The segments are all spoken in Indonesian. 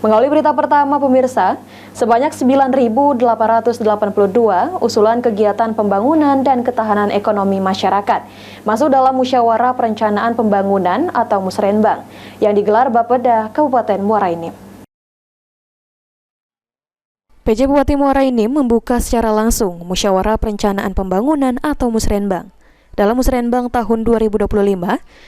Mengawali berita pertama pemirsa, sebanyak 9.882 usulan kegiatan pembangunan dan ketahanan ekonomi masyarakat masuk dalam Musyawarah Perencanaan Pembangunan atau Musrenbang yang digelar Bapeda Kabupaten Muara Enim. PJ Bupati Muara Enim membuka secara langsung Musyawarah Perencanaan Pembangunan atau Musrenbang. Dalam Musrenbang tahun 2025,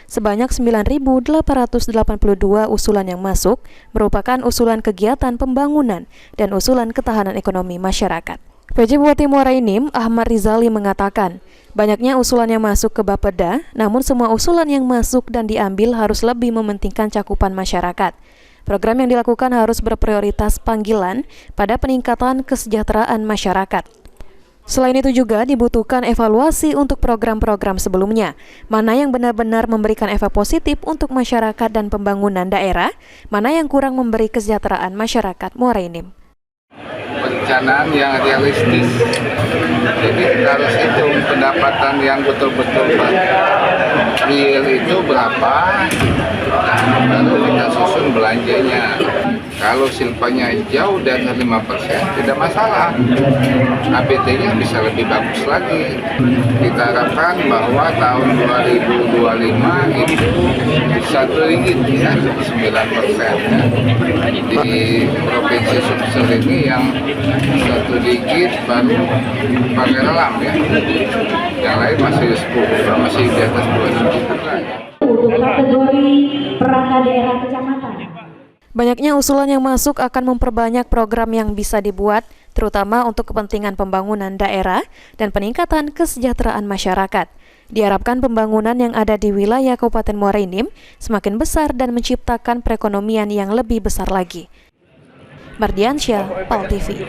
sebanyak 9.882 usulan yang masuk merupakan usulan kegiatan pembangunan dan usulan ketahanan ekonomi masyarakat. PJ Bupati Muara Enim, Ahmad Rizali mengatakan, banyaknya usulan yang masuk ke Bapeda, namun semua usulan yang masuk dan diambil harus lebih mementingkan cakupan masyarakat. Program yang dilakukan harus berprioritas panggilan pada peningkatan kesejahteraan masyarakat. Selain itu juga dibutuhkan evaluasi untuk program-program sebelumnya, mana yang benar-benar memberikan efek positif untuk masyarakat dan pembangunan daerah, mana yang kurang memberi kesejahteraan masyarakat Muara Enim. Perencanaan yang realistis, jadi kita harus hitung pendapatan yang betul-betul real itu berapa, lalu kita susun belanjanya. Kalau silpanya jauh dari 5% tidak masalah, APT-nya bisa lebih bagus lagi. Kita harapkan bahwa tahun 2025 itu 1 ringgit ya, 9% ya. Di Provinsi Sumsel ini yang 1 ringgit baru pakai relam ya, yang lain masih 10, masih di atas 2 ringgit. Untuk kategori perangkat daerah kecamatan. Banyaknya usulan yang masuk akan memperbanyak program yang bisa dibuat, terutama untuk kepentingan pembangunan daerah dan peningkatan kesejahteraan masyarakat. Diharapkan pembangunan yang ada di wilayah Kabupaten Muara Enim semakin besar dan menciptakan perekonomian yang lebih besar lagi. Mardiansyah, PAL TV.